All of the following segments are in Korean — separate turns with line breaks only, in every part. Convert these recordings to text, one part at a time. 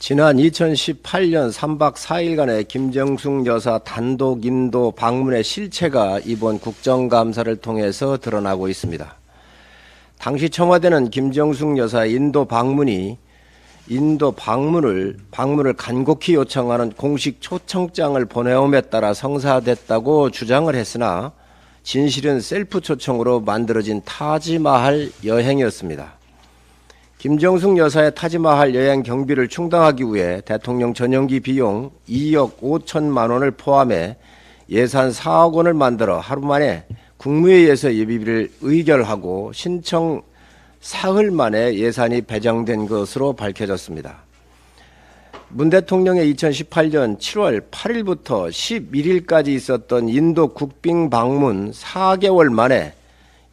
지난 2018년 3박 4일간의 김정숙 여사 단독 인도 방문의 실체가 이번 국정감사를 통해서 드러나고 있습니다. 당시 청와대는 김정숙 여사의 인도 방문을 간곡히 요청하는 공식 초청장을 보내옴에 따라 성사됐다고 주장을 했으나 진실은 셀프 초청으로 만들어진 타지마할 여행이었습니다. 김정숙 여사의 타지마할 여행 경비를 충당하기 위해 대통령 전용기 비용 2억 5천만 원을 포함해 예산 4억 원을 만들어 하루 만에 국무회의에서 예비비를 의결하고 신청 사흘 만에 예산이 배정된 것으로 밝혀졌습니다. 문 대통령의 2018년 7월 8일부터 11일까지 있었던 인도 국빈 방문 4개월 만에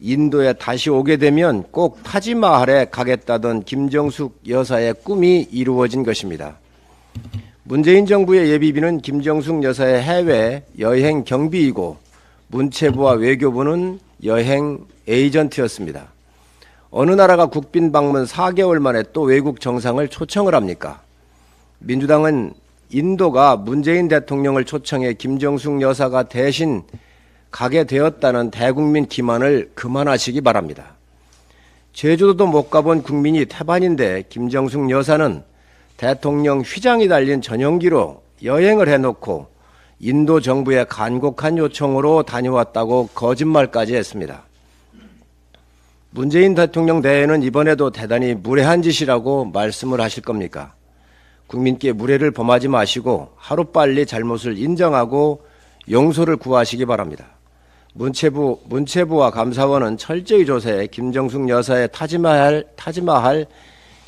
인도에 다시 오게 되면 꼭 타지마할에 가겠다던 김정숙 여사의 꿈이 이루어진 것입니다. 문재인 정부의 예비비는 김정숙 여사의 해외 여행 경비이고 문체부와 외교부는 여행 에이전트였습니다. 어느 나라가 국빈 방문 4개월 만에 또 외국 정상을 초청을 합니까? 민주당은 인도가 문재인 대통령을 초청해 김정숙 여사가 대신 가게 되었다는 대국민 기만을 그만하시기 바랍니다. 제주도도 못 가본 국민이 태반인데 김정숙 여사는 대통령 휘장이 달린 전용기로 여행을 해놓고 인도 정부의 간곡한 요청으로 다녀왔다고 거짓말까지 했습니다. 문재인 대통령 대회는 이번에도 대단히 무례한 짓이라고 말씀을 하실 겁니까? 국민께 무례를 범하지 마시고 하루빨리 잘못을 인정하고 용서를 구하시기 바랍니다. 문체부와 감사원은 철저히 조사해 김정숙 여사의 타지마할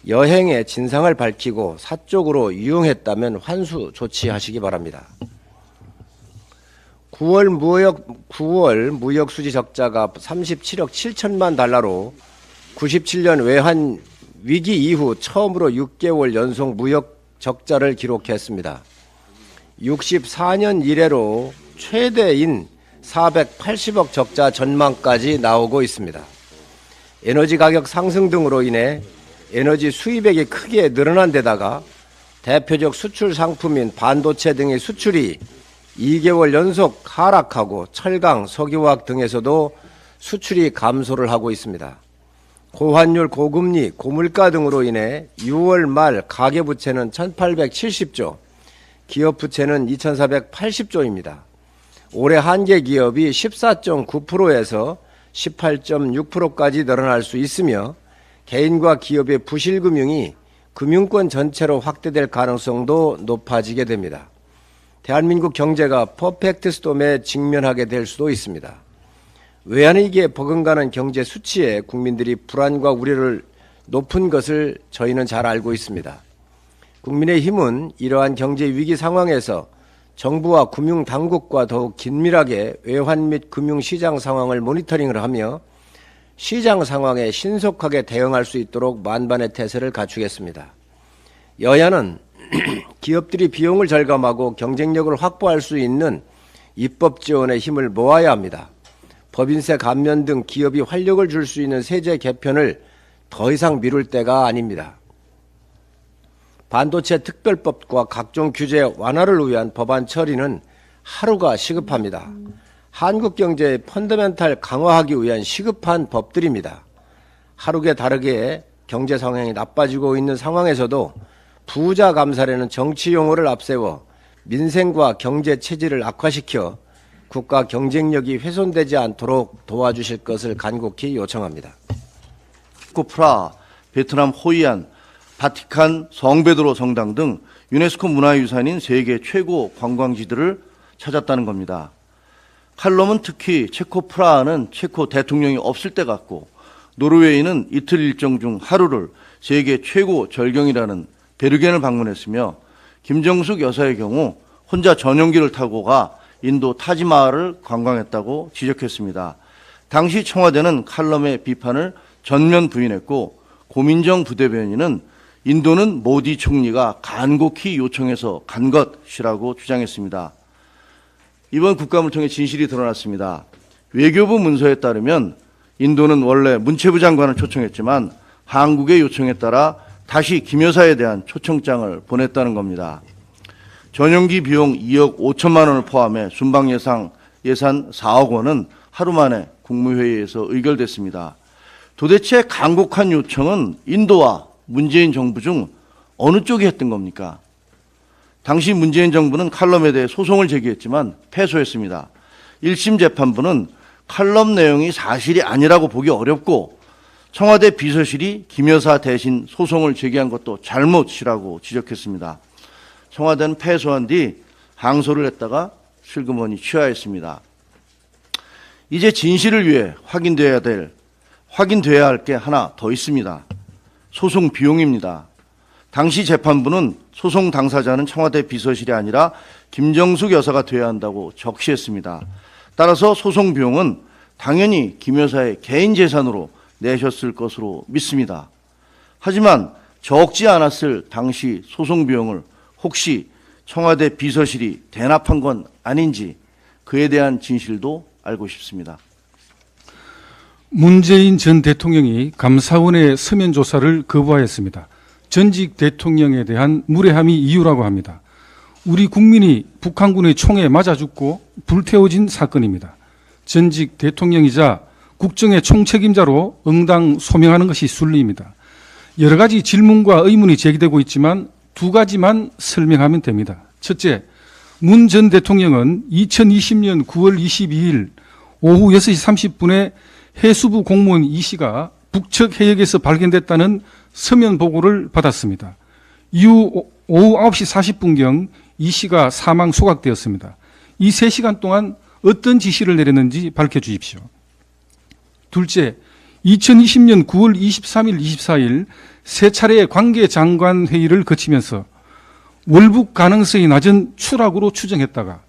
여행의 진상을 밝히고 사적으로 유용했다면 환수 조치하시기 바랍니다. 9월 무역 수지 적자가 37억 7천만 달러로 97년 외환 위기 이후 처음으로 6개월 연속 무역 적자를 기록했습니다. 64년 이래로 최대인 480억 적자 전망까지 나오고 있습니다. 에너지 가격 상승 등으로 인해 에너지 수입액이 크게 늘어난 데다가 대표적 수출 상품인 반도체 등의 수출이 2개월 연속 하락하고 철강, 석유화학 등에서도 수출이 감소를 하고 있습니다. 고환율, 고금리, 고물가 등으로 인해 6월 말 가계부채는 1,870조, 기업부채는 2,480조입니다. 올해 한계 기업이 14.9%에서 18.6%까지 늘어날 수 있으며 개인과 기업의 부실금융이 금융권 전체로 확대될 가능성도 높아지게 됩니다. 대한민국 경제가 퍼펙트 스톰에 직면하게 될 수도 있습니다. 외환위기에 버금가는 경제 수치에 국민들이 불안과 우려를 높은 것을 저희는 잘 알고 있습니다. 국민의힘은 이러한 경제 위기 상황에서 정부와 금융당국과 더욱 긴밀하게 외환 및 금융시장 상황을 모니터링을 하며 시장 상황에 신속하게 대응할 수 있도록 만반의 태세를 갖추겠습니다. 여야는 기업들이 비용을 절감하고 경쟁력을 확보할 수 있는 입법 지원에 힘을 모아야 합니다. 법인세 감면 등 기업이 활력을 줄 수 있는 세제 개편을 더 이상 미룰 때가 아닙니다. 반도체 특별법과 각종 규제 완화를 위한 법안 처리는 하루가 시급합니다. 한국 경제의 펀더멘탈 강화하기 위한 시급한 법들입니다. 하루가 다르게 경제 상황이 나빠지고 있는 상황에서도 부자 감사라는 정치 용어를 앞세워 민생과 경제 체질을 악화시켜 국가 경쟁력이 훼손되지 않도록 도와주실 것을 간곡히 요청합니다.
프라, 베트남 호이안, 바티칸 성베드로 성당 등 유네스코 문화유산인 세계 최고 관광지들을 찾았다는 겁니다. 칼럼은 특히 체코 프라하는 체코 대통령이 없을 때 갔고 노르웨이는 이틀 일정 중 하루를 세계 최고 절경이라는 베르겐을 방문했으며 김정숙 여사의 경우 혼자 전용기를 타고 가 인도 타지마할을 관광했다고 지적했습니다. 당시 청와대는 칼럼의 비판을 전면 부인했고 고민정 부대변인은 인도는 모디 총리가 간곡히 요청해서 간 것이라고 주장했습니다. 이번 국감을 통해 진실이 드러났습니다. 외교부 문서에 따르면 인도는 원래 문체부 장관을 초청했지만 한국의 요청에 따라 다시 김 여사에 대한 초청장을 보냈다는 겁니다. 전용기 비용 2억 5천만 원을 포함해 순방 예산 4억 원은 하루 만에 국무회의에서 의결됐습니다. 도대체 간곡한 요청은 인도와 문재인 정부 중 어느 쪽이 했던 겁니까? 당시 문재인 정부는 칼럼에 대해 소송을 제기했지만 패소했습니다. 1심 재판부는 칼럼 내용이 사실이 아니라고 보기 어렵고 청와대 비서실이 김 여사 대신 소송을 제기한 것도 잘못이라고 지적했습니다. 청와대는 패소한 뒤 항소를 했다가 슬그머니 취하했습니다. 이제 진실을 위해 확인돼야 할 게 하나 더 있습니다. 소송 비용입니다. 당시 재판부는 소송 당사자는 청와대 비서실이 아니라 김정숙 여사가 돼야 한다고 적시했습니다. 따라서 소송 비용은 당연히 김 여사의 개인 재산으로 내셨을 것으로 믿습니다. 하지만 적지 않았을 당시 소송 비용을 혹시 청와대 비서실이 대납한 건 아닌지 그에 대한 진실도 알고 싶습니다.
문재인 전 대통령이 감사원의 서면 조사를 거부하였습니다. 전직 대통령에 대한 무례함이 이유라고 합니다. 우리 국민이 북한군의 총에 맞아 죽고 불태워진 사건입니다. 전직 대통령이자 국정의 총책임자로 응당 소명하는 것이 순리입니다. 여러 가지 질문과 의문이 제기되고 있지만 두 가지만 설명하면 됩니다. 첫째, 문 전 대통령은 2020년 9월 22일 오후 6시 30분에 해수부 공무원 이 씨가 북측 해역에서 발견됐다는 서면 보고를 받았습니다. 이후 오후 9시 40분경 이 씨가 사망 소각되었습니다. 이 3시간 동안 어떤 지시를 내렸는지 밝혀주십시오. 둘째, 2020년 9월 23일, 24일 세 차례의 관계장관 회의를 거치면서 월북 가능성이 낮은 추락으로 추정했다가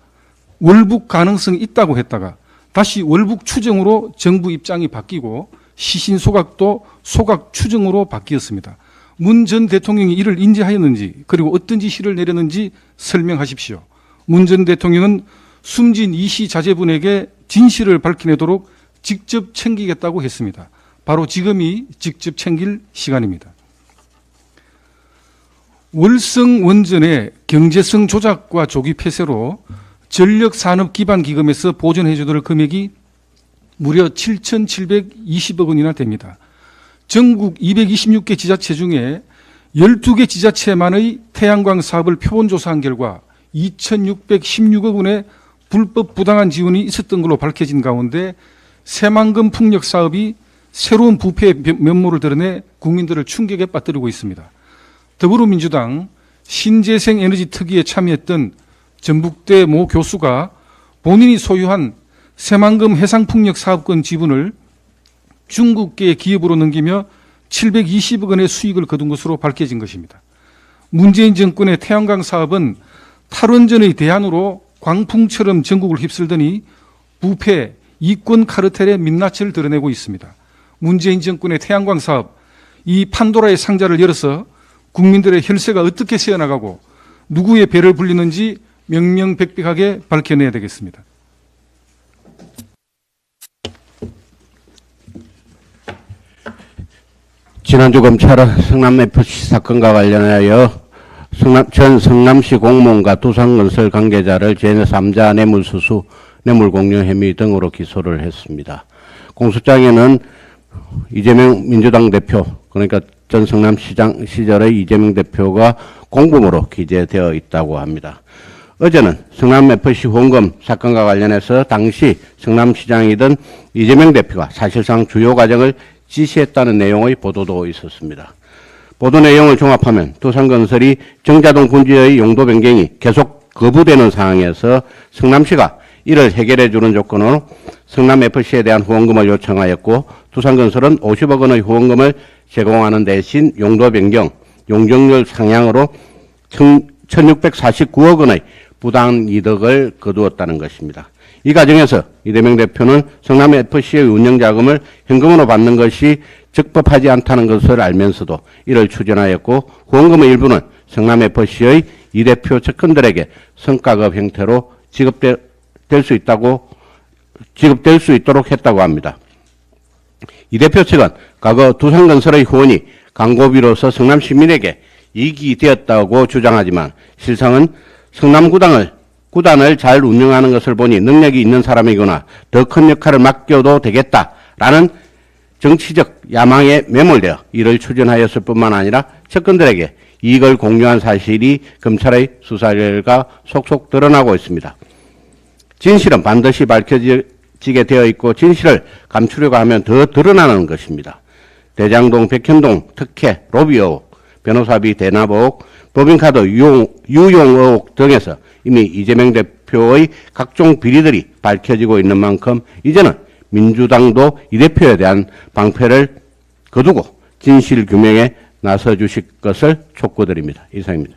월북 가능성이 있다고 했다가 다시 월북 추정으로 정부 입장이 바뀌고 시신 소각도 소각 추정으로 바뀌었습니다. 문 전 대통령이 이를 인지하였는지 그리고 어떤 지시를 내렸는지 설명하십시오. 문 전 대통령은 숨진 이 씨 자제분에게 진실을 밝혀내도록 직접 챙기겠다고 했습니다. 바로 지금이 직접 챙길 시간입니다. 월성 원전의 경제성 조작과 조기 폐쇄로 전력산업기반기금에서 보전해주도록 금액이 무려 7,720억 원이나 됩니다. 전국 226개 지자체 중에 12개 지자체만의 태양광 사업을 표본조사한 결과 2,616억 원의 불법 부당한 지원이 있었던 걸로 밝혀진 가운데 새만금 풍력 사업이 새로운 부패의 면모를 드러내 국민들을 충격에 빠뜨리고 있습니다. 더불어민주당 신재생에너지 특위에 참여했던 전북대 모 교수가 본인이 소유한 새만금 해상풍력 사업권 지분을 중국계 기업으로 넘기며 720억 원의 수익을 거둔 것으로 밝혀진 것입니다. 문재인 정권의 태양광 사업은 탈원전의 대안으로 광풍처럼 전국을 휩쓸더니 부패, 이권 카르텔의 민낯을 드러내고 있습니다. 문재인 정권의 태양광 사업, 이 판도라의 상자를 열어서 국민들의 혈세가 어떻게 새어나가고 누구의 배를 불리는지 명명백백하게 밝혀내야 되겠습니다.
지난주 검찰은 성남FC 사건과 관련하여 전 성남시 공무원과 두산건설 관계자를 제3자 뇌물수수, 뇌물공여 혐의 등으로 기소를 했습니다. 공소장에는 이재명 민주당 대표, 그러니까 전 성남시장 시절의 이재명 대표가 공범으로 기재되어 있다고 합니다. 어제는 성남FC 후원금 사건과 관련해서 당시 성남시장이던 이재명 대표가 사실상 주요 과정을 지시했다는 내용의 보도도 있었습니다. 보도 내용을 종합하면 두산건설이 정자동 분지의 용도 변경이 계속 거부되는 상황에서 성남시가 이를 해결해 주는 조건으로 성남FC에 대한 후원금을 요청하였고 두산건설은 50억 원의 후원금을 제공하는 대신 용도 변경, 용적률 상향으로 1,649억 원의 부당 이득을 거두었다는 것입니다. 이 과정에서 이재명 대표는 성남FC의 운영자금을 현금으로 받는 것이 적법하지 않다는 것을 알면서도 이를 추진하였고 후원금의 일부는 성남FC의 이 대표 측근들에게 성과급 형태로 지급될 수 있도록 했다고 합니다. 이 대표 측은 과거 두산건설의 후원이 광고비로서 성남 시민에게 이익이 되었다고 주장하지만 실상은 구단을 잘 운영하는 것을 보니 능력이 있는 사람이거나 더 큰 역할을 맡겨도 되겠다라는 정치적 야망에 매몰되어 이를 추진하였을 뿐만 아니라 측근들에게 이익을 공유한 사실이 검찰의 수사 결과 속속 드러나고 있습니다. 진실은 반드시 밝혀지게 되어 있고 진실을 감추려고 하면 더 드러나는 것입니다. 대장동, 백현동 특혜, 로비 의혹, 변호사비 대납 의혹, 법인카드 유용 의혹 등에서 이미 이재명 대표의 각종 비리들이 밝혀지고 있는 만큼 이제는 민주당도 이 대표에 대한 방패를 거두고 진실 규명에 나서 주실 것을 촉구드립니다. 이상입니다.